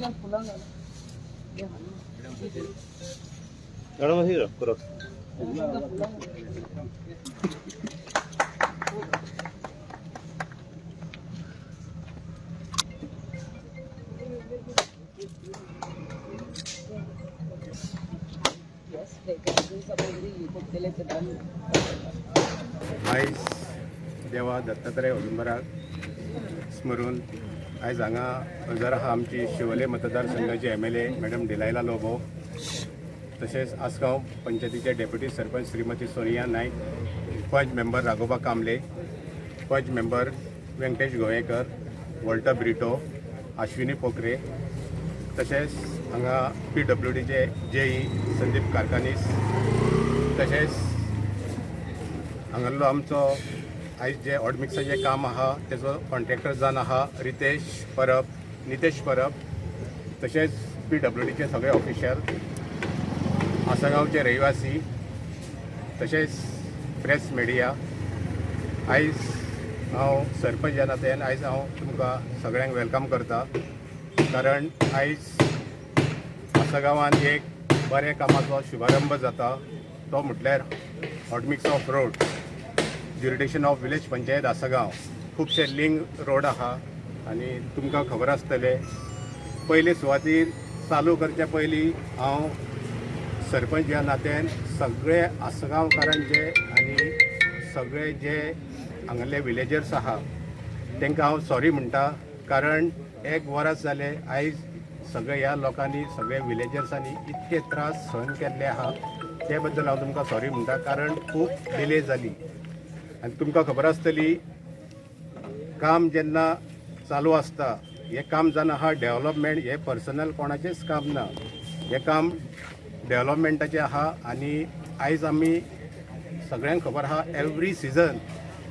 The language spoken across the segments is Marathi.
आयज देवा दत्तात्रय औदुंबराक स्मरून आयज हांगा हजर आहा आमची शिवोले मतदारसंघाची MLA मॅडम डिलायला लोबो, तशेंच आसगांव पंचायतीचे deputy sarpanch Shrimati Sonia Naik, panch member Raghoba Kamble, panch member Venkatesh Goyekar, Walter Brito, Ashwini Pokhare, तशेंच हांगा PWDचे JE संदीप कारकानीस, तशेंच हांगालो आमचो आयज जे ऑडमिक्साचें काम आहा तेजो कॉन्ट्रॅक्टर जावन आहा नितेश परब, तशेंच PWDचे सगळे ऑफिशियल, आसागांवचे रहिवासी, तशेंच प्रेस मिडिया. आयज हांव सरपंच ह्या नात्यान आयज हांव तुमकां सगळ्यांक वेलकम करता, कारण आयज आसागांवान एक बऱ्या कामाचो शुभारंभ जाता, तो म्हटल्यार hot mix of road, jurisdiction of village panchayat Assagao. खुबशे लिंक रोड आहा आनी तुमकां खबर आसतले, पयले सुवातेर चालू करचे पयलीं हांव सरपंच ह्या नात्यान सगळे आसगांवकारांचे आनी सगळे जे हांगाले विलेजर्स आहा तांकां हांव सॉरी म्हणटा, कारण एक वरस जालें आयज सगळे ह्या लोकांनी सगळे विलेजर्सांनी इतके त्रास सहन केल्ले आहा, ते बद्दल हांव तुमकां सॉरी म्हणटा, कारण खूब डिले जाली. आनी तुमकां खबर आसतली, काम जेन्ना चालू आसता हें काम जावन आहा डेव्हलपमेंट, हें पर्सनल कोणाचेंच काम ना, हें काम डेव्हलपमेंटाचें आहा. आनी आयज आमी सगळ्यांक खबर आहा एवरी सिजन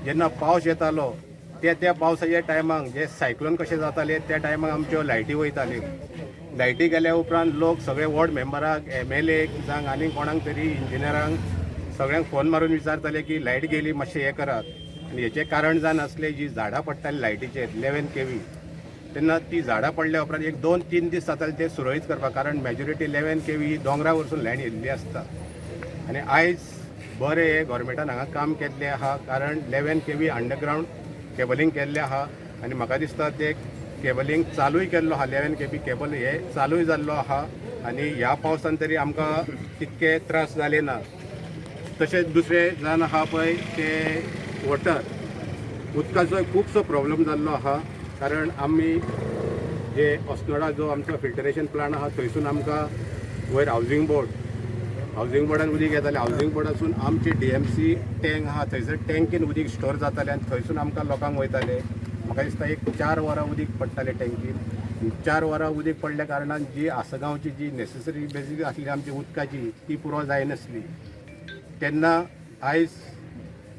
जेन्ना पावस येतालो त्या पावसाच्या टायमाक जे सायक्लोन कशें जाताले त्या टायमाक आमच्यो लायटी वयताल्यो. लायटी गेल्या उपरांत लोक सगळे वॉर्ड मेंबराक, MLA जावं आनी कोणाक तरी इंजिनियरांक सगळ्यांक फोन मारून विचारताले की लायट गेली, मातशें हें करात. आनी हेचें कारण जावन आसलें जी झाडां पडटालीं लायटीचेर 11 kV, तेन्ना ती झाडां पडल्या उपरांत 2-3 दीस जाताले ते सुरळीत करपाक, कारण मेजॉरिटी 11 kV ही दोंगरा वरसून लायन येयल्ली आसता. आनी आयज बरें हे गोवोरमेंटान हांगा काम केल्लें आहा, कारण 11 kV अंडरग्रावंड केबलींग केल्लें आहा. आनी म्हाका दिसता ते केबलींग चालूय केल्लो आहा, 11 kV केबल हे चालूय जाल्लो आहा. आनी ह्या पावसान तरी आमकां तितके त्रास जाले ना. तशेंच दुसरें जावन आहा पळय ते वॉटर, उदकाचो खुबसो प्रॉब्लेम जाल्लो आहा, कारण आमी जे अस्नोडा जो आमचो फिल्टरेशन प्लांट आहा थंयसून आमकां वयर हावजींग बोर्डान उदीक येतालें, हावजींग बोर्डासून आमची DMC टँक आहा थंयसर टँकीन उदीक स्टोर जातालें आनी थंयसून आमकां लोकांक वयतालें. म्हाका दिसता 4 वरां उदीक पडटालें टँकीन. 4 वरां उदीक पडल्या कारणान जी आसगांवची जी नेसेसरी बेजीक आसली आमची उदकाची ती पुरो जायनासली. तेन्ना आयज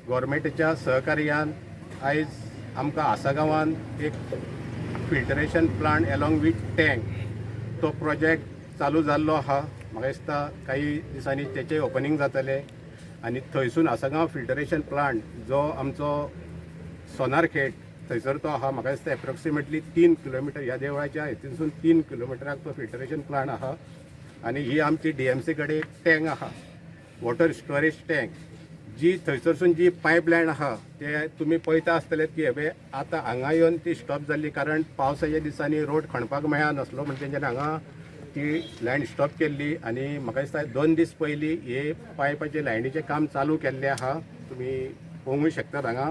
गव्हर्मेंटाच्या सहकार्यान आयज आमकां आसागांवान एक फिल्टरेशन प्लांट एलॉंग वीथ टँक तो प्रोजेक्ट चालू जाल्लो आहा. म्हाका दिसता काही दिसांनी तेचें ओपनिंग जातलें आनी थंयसून आसागांव फिल्टरेशन प्लांट जो आमचो सोनारखेड थंयसर तो आहा, म्हाका दिसता एप्रॉक्सिमेटली 3 किलोमिटर ह्या देवळाच्या हितूनसून 3 किलोमिटराक तो फिल्टरेशन प्लांट आहा. आनी ही आमची DMC कडेन टँक आहा, वॉटर स्टोरेज टँक, जी थंयसरसून जी पायपलायन आहा ते तुमी पळयता आसतले की हे आतां हांगा येवन ती स्टॉप जाल्ली, कारण पावसाच्या दिसांनी रोड खणपाक मेळनासलो म्हणजे तेंच्यांनी हांगा ती लायन स्टॉप केल्ली. आनी म्हाका दिसता 2 दीस पयलीं हे पायपाचे लायनीचें काम चालू केल्लें आहा, तुमी पळोवंक शकतात. हांगा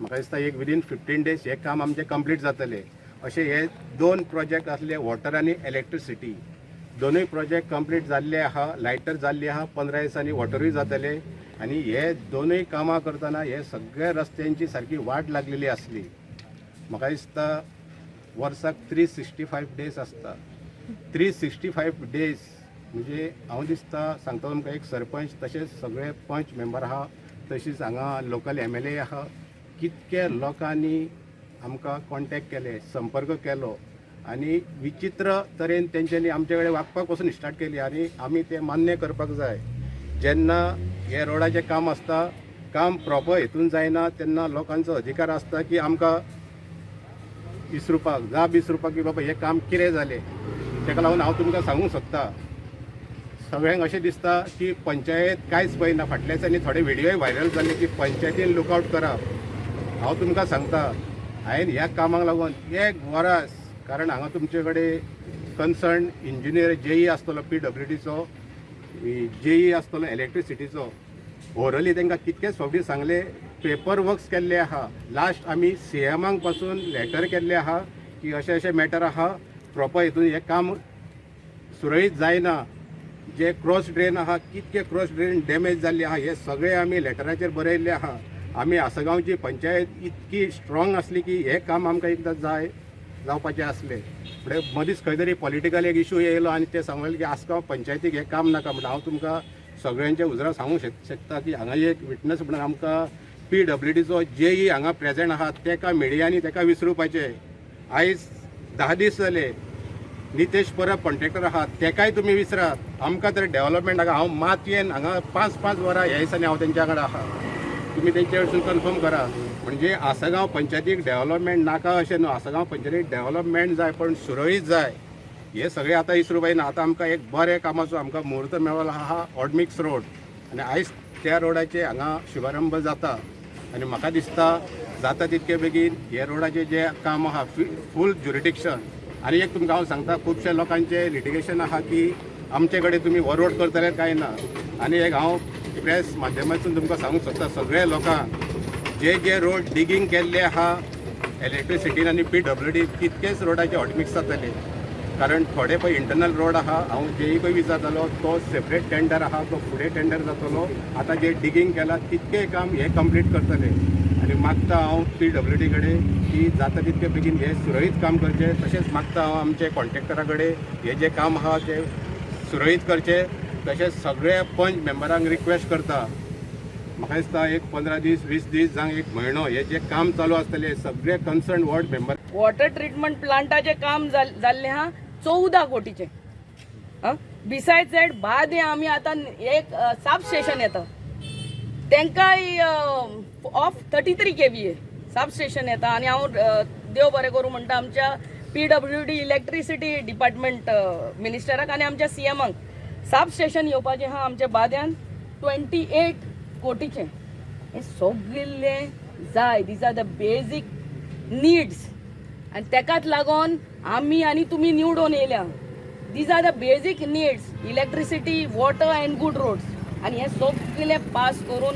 म्हाका दिसता विदीन 15 days हे काम आमचें कंप्लीट जातलें. अशें हे 2 प्रोजेक्ट आसले, वॉटर आनी इलेक्ट्रिसिटी, दोनूय प्रोजेक्ट कंप्लीट जाल्ले आहा. लायटर जाल्ली आहा, 15 दिसांनी वॉटरूय जातले. आनी हे दोनूय कामां करतना हे सगळ्या रस्त्यांची सारकी वाट लागलेली आसली. म्हाका दिसता वर्साक 365 days आसता. 365 days म्हणजे हांव दिसता सांगता तुमकां एक सरपंच तशेंच सगळे पंच मेंबर आहा, तशीच हांगा लोकल MLA आहा, कितके लोकांनी आमकां कॉन्टॅक्ट केले, संपर्क केलो आनी विचित्र तरेन तेंच्यांनी आमचे कडेन वागपाक पासून स्टार्ट केली. आनी आमी ते मान्य करपाक जाय. जेन्ना हे रोडाचें काम आसता, काम प्रॉपर हितून जायना तेन्ना लोकांचो अधिकार आसता की आमकां विसरुपाक की बाबा हें काम कितें जालें. ताका लागून हांव तुमकां सांगूंक सोदतां सगळ्यांक अशें दिसता की पंचायत कांयच पळयना. फाटल्या दिसांनी थोडे व्हिडियोय व्हायरल जाल्ले की पंचायतीन लुकआवट करप. हांव तुमकां सांगता हांवें ह्या कामाक लागून एक वरास, कारण हांगा तुमचे कडेन कन्सर्न इंजिनियर जेई आसतलो PWDचो, जेई आसतलो इलेक्ट्रिसिटीचो, ओरली तांकां कितकेच फावटी सांगले, पेपर वर्क्स केल्ले आहा. लास्ट आमी CMांक पासून लेटर केल्ले आहा की अशें अशें मॅटर आहा, प्रॉपर हितून हें काम सुरळीत जायना. जे क्रॉस ड्रेन आहा, कितके क्रॉस ड्रेन डॅमेज जाल्ले आहा हे सगळे आमी लेटराचेर बरयल्ले आहा. आमी आसगांवची पंचायत इतकी स्ट्रॉंग आसली की हे काम आमकां एकदां जावपाचें आसलें. फुडें मदींच खंय तरी पॉलिटिकल एक इशू येयलो आनी ते सांगलें की आसगांव पंचायतीक हें काम नाका. म्हणून हांव तुमकां सगळ्यांचे उजरां सांगूंक शकता की हांगा एक विटनस म्हणून आमकां PWDचो जेई हांगा प्रेझेंट आहा तेका मिडियांनी तेका विसरुपाचें. आयज 10 दीस जाले नितेश परब कॉन्ट्रॅक्टर आहात तेकाय तुमी विसरात. आमकां तर डेव्हलपमेंट हांगा हांव मातयेन हांगा 5-5 वरां ह्या दिसांनी हांव तेंच्या कडेन आहा. तुमी तेंचे कडसून कन्फर्म करा. म्हणजे आसगांव पंचायतीक डेव्हलपमेंट नाका अशें न्हू, आसगांव पंचायतीक डेव्हलपमेंट जाय पण सुरळीत जाय. हे सगळे आतां विसरूं ना. आतां आमकां एक बरे कामाचो आमकां मुहूर्त मेळ्ळो आहा ऑडमिक्स रोड आनी आयज त्या रोडाचे हांगा शुभारंभ जाता. आनी म्हाका दिसता जाता तितके बेगीन हे रोडाचे जे काम आहा फूल ज्युरिडिक्शन. आनी एक तुमकां हांव सांगता खुबशे लोकांचे लिटिगेशन आहा की आमचे कडेन तुमी हो रोड करतले काय ना. आनी एक हांव प्रेस माध्यमांतून तुमकां सांगूंक सोदता सगळे लोकांक जे रोड डिगींग केल्ले आहा इलेक्ट्रिसिटीन आनी PWD तितकेच रोडाचे हॉटमिक्स जातले. कारण थोडे पळय इंटरनल रोड आहा, हांव जेई पळय विचारतालो तो सेपरेट टेंडर आहा, तो फुडें टेंडर जातलो. आतां जे डिगींग केला तितके काम हे कंप्लीट करतले. आनी मागता हांव PWD कडेन की जाता तितके बेगीन हे सुरळीत काम करचे. तशेंच मागता हांव आमचे कॉन्ट्रॅक्टरा कडेन हे जे काम आहा ते सुरळीत करचे. तशेंच सगळ्या पंच मेंबरांक रिक्वेस्ट करता, म्हाका दिसता एक 15 दीस 20 दीस जावं एक म्हयनो हे जे काम चालू आसतले सगळे concern ward member. Water treatment प्लांटाचे काम जाल्ले हा 14 कोटीचे. बिसायड्स दॅट बादे आमी आतां एक सब स्टेशन येता तेंकाय ऑफ 33 KVA सब स्टेशन येता. आनी हांव देव बरें करूं म्हणटा आमच्या PWD इलेक्ट्रिसिटी डिपार्टमेंट मिनिस्टराक आनी आमच्या CMांक सब स्टेशन येवपाचें आहा आमच्या बाद्यान 28 कोटीचे. हे सगळे जाय. These are the basic needs आनी तेकाच लागून आमी आनी तुमी निवडून येयल्या. These are the basic needs electricity water and good roads. आनी हे सगळे पास करून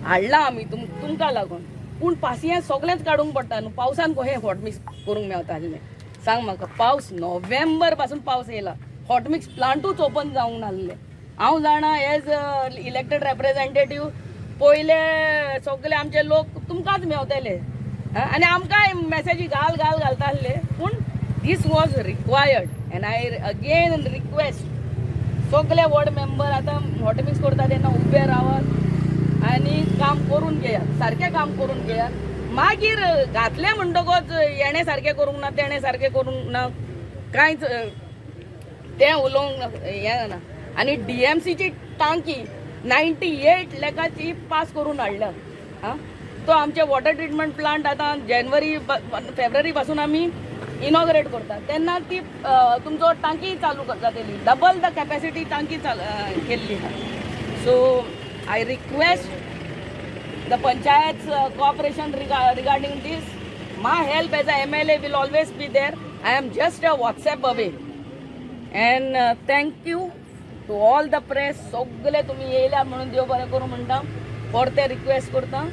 हाडला आमी तुमकां लागून. पूण पासियेंस सगळेंच काडूंक पडटा न्हू. पावसान हे हॉटमिक्स करूंक मेळटा आसलें. सांग म्हाका पावस नोव्हेंबर पासून पावस येयला हॉटमिक्स प्लांटूच ओपन जावंक नासलें. हांव जाणा एज इलेक्टेड रेप्रेझेंटेटिव्ह पयले सगळे आमचे लोक तुमकांच मेवतले आनी आमकांय मॅसेजी घालता आसले. पूण this was required and I again request सगळे वॉर्ड मेंबर आतां हॉटमिक्स करता तेन्ना उबे रावात आनी काम करून घेयात, सारकें काम करून घेयात. मागीर घातले म्हणटकच हेणें सारकें करूंक ना तेणें सारकें करूंक ना कांयच तें उलोवंक हें ना. आनी DMCची टांकी 98 लाखाची पास करून हाडल्या. तो आमचे वॉटर ट्रिटमेंट प्लांट आतां फेब्रुवारी पासून आमी इनॉग्रेट करता तेन्ना ती तुमचो टांकी चालू जातली. डबल द कॅपॅसिटी टांकी केल्ली. So I request the panchayat's cooperation regarding this. My help as a MLA will always be there. I am just a WhatsApp away. And thank you to all the press. सगळे तुम्ही येयल्या म्हणून देव बरें करूं म्हणटा. परते रिक्वेस्ट करता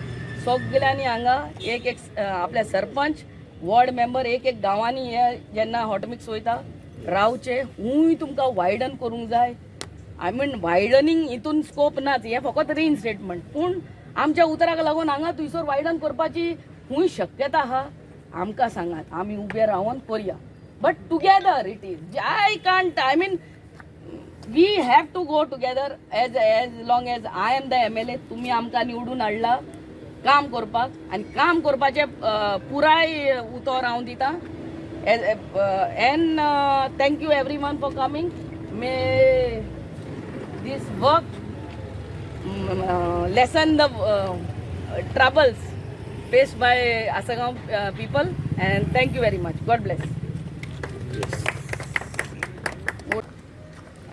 सगळ्यांनी हांगा एक आपल्या सरपंच वॉर्ड मेंबर एक गांवांनी हे जेन्ना हॉटमिक्स वयता रावचे. हूंय तुमकां वायडन करूंक जाय. आय मीन वायडनींग हितून स्कोप नाच. हे फकत रिइन्स्टेटमेंट. पूण आमच्या उतराक लागून हांगा थंयसर वायडन करपाची खूंय शक्यता आहा. आमकां सांगात आमी उबे रावन करया. But together it is. I can't. I mean we have to go together as long as I am the MLA. तुमी आमकां निवडून हाडला काम करपाक आनी काम करपाचें पुराय उतर हांव दितां. And thank you everyone for coming. May this work lessen the troubles faced by Asagaon people, and thank you very much. God bless.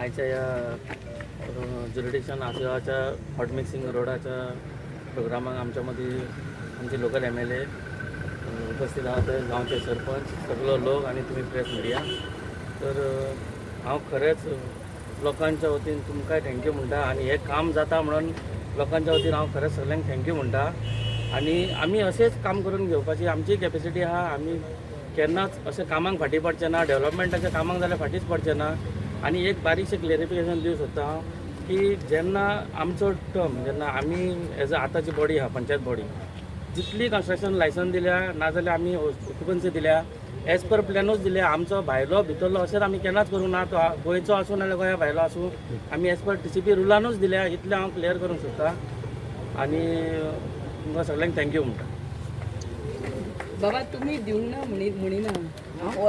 आयच्या ह्या ज्युरिडिक्शन आसगांवच्या हॉट मिक्सिंग रोडाच्या प्रोग्रामाक आमच्या मदीं आमचे लोकल MLA उपस्थित आहात, गांवचे सरपंच, सगळो लोक आणि तुम्ही प्रेस मिडिया. तर हांव खरेंच लोकांच्या वतीन तुमकां थँक्यू म्हणटा आणि हे काम जाता म्हणून लोकांच्या वतीन हांव खरेंच सगळ्यांक थँक्यू म्हणटा. आणि आमी अशेंच काम करून घेवपाची आमची कॅपेसिटी आहा. आमी केन्नाच अशें कामाक फाटीं पडचे ना, डेव्हलपमेंटाच्या कामाक जाल्यार फाटींच पडचे ना. आणि एक बारीकशें क्लेरिफिकेशन दिवंक सोदता हांव की जेन्ना आमचो टर्म जेन्ना आमी एज अ आतांची बॉडी आहा पंचायत बॉडी जितली कन्स्ट्रक्शन लायसन दिल्या नाजाल्यार आमी ऑक्युपन्सी दिल्या एज पर प्लॅनूच दिल्या. आमचो भायलो भितरलो अशें आमी केन्नाच करूंक ना. तो गोंयचो आसूं नाजाल्यार गोंया भायलो आसूं आमी एज पर TCP रुलानूच दिल्या. इतलें हांव क्लियर करूंक सोदता आनी तुमकां सगळ्यांक थँक्यू म्हणटा. बाबा तुम्ही दिवंक ना म्हणिना हांव